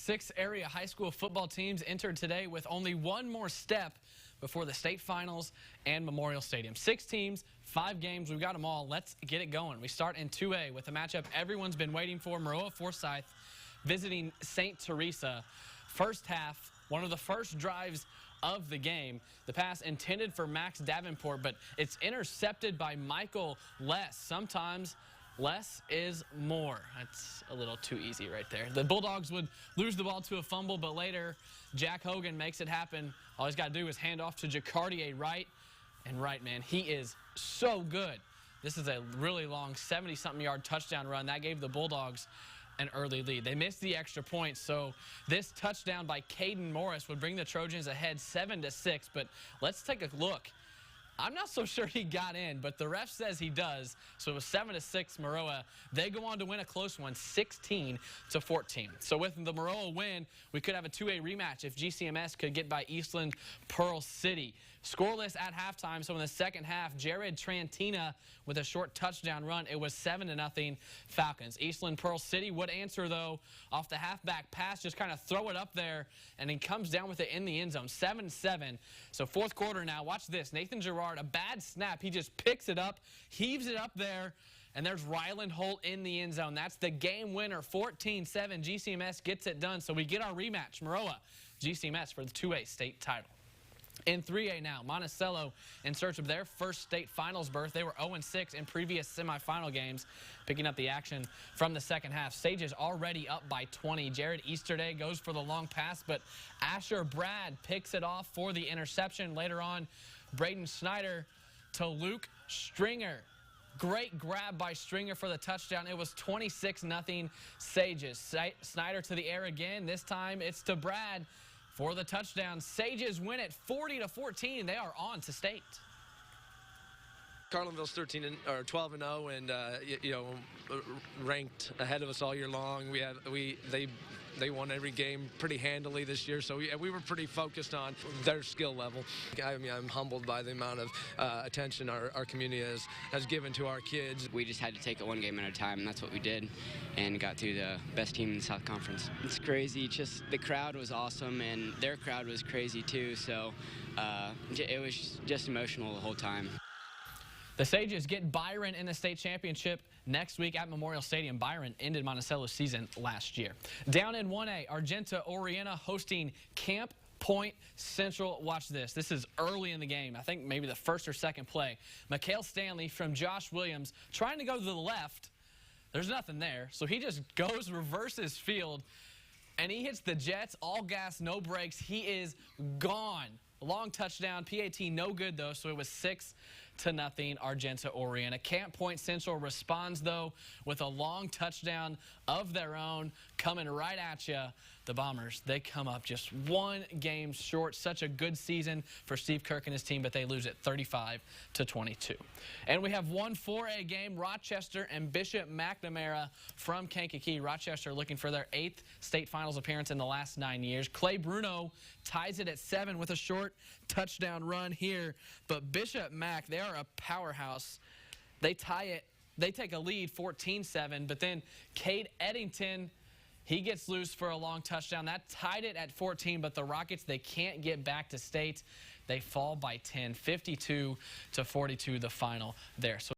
6 area high school football teams entered today with only one more step before the state finals and Memorial Stadium. 6 teams, 5 games. We've got them all. Let's get it going. We start in 2A with a matchup everyone's been waiting for. Maroa-Forsyth visiting St. Teresa. First half, one of the first drives of the game. The pass intended for Max Davenport, but it's intercepted by Michael Less. Sometimes less is more. That's a little too easy right there. The Bulldogs would lose the ball to a fumble, but later Jack Hogan makes it happen. All he's got to do is hand off to Jacardier Wright. And Wright, man, he is so good. This is a really long 70-something yard touchdown run. That gave the Bulldogs an early lead. They missed the extra point, so this touchdown by Caden Morris would bring the Trojans ahead 7-6. But let's take a look. I'm not so sure he got in, but the ref says he does. So it was 7-6 Maroa. They go on to win a close one, 16-14. So with the Maroa win, we could have a 2A rematch if GCMS could get by Eastland-PEARL City. Scoreless at halftime, so in the second half, Jared Trantina with a short touchdown run. It was 7-0 Falcons. Eastland-PEARL City would answer, though, off the halfback pass, just kind of throw it up there, and he comes down with it in the end zone, 7-7. So fourth quarter now, watch this. Nathan Gerard, a bad snap. He just picks it up, heaves it up there, and there's Ryland Holt in the end zone. That's the game winner, 14-7. GCMS gets it done, so we get our rematch, Maroa, GCMS for the 2A state title. In 3A now, Monticello in search of their first state finals berth. They were 0-6 in previous semifinal games, picking up the action from the second half. Sage is already up by 20. Jared Easterday goes for the long pass, but Asher Brad picks it off for the interception. Later on, Braden Snyder to Luke Stringer. Great grab by Stringer for the touchdown. It was 26-0 Sages. Snyder to the air again. This time it's to Brad for the touchdown. Sages win it 40-14. They are on to state. Carlinville's 12-0, and ranked ahead of us all year long. They won every game pretty handily this year, so we were pretty focused on their skill level. I mean, I'm humbled by the amount of attention our community has given to our kids. We just had to take it one game at a time, and that's what we did, and got through the best team in the South Conference. It's crazy. Just the crowd was awesome, and their crowd was crazy too. So it was just emotional the whole time. The Sages get Byron in the state championship next week at Memorial Stadium. Byron ended Monticello's season last year. Down in 1A, Argenta-OREANA hosting Camp Point Central. Watch this. This is early in the game. I think maybe the first or second play. Mikhail Stanley from Josh Williams trying to go to the left. There's nothing there, so he just goes, reverses field, and he hits the Jets. All gas, no brakes. He is gone. A long touchdown. PAT no good, though, so it was 6-0 Argenta-OREANA. Camp Point Central responds, though, with a long touchdown of their own coming right at you. The Bombers, they come up just one game short. Such a good season for Steve Kirk and his team, but they lose it 35-22. And we have one 4A game, Rochester and Bishop McNamara from Kankakee. Rochester looking for their 8th state finals appearance in the last 9 years. Clay Bruno ties it at 7 with a short touchdown run here. But Bishop Mac, they are a powerhouse. They tie it. They take a lead 14-7, but then Cade Eddington, he gets loose for a long touchdown. That tied it at 14, but the Rockets, they can't get back to state. They fall by 10, 52-42 the final there. So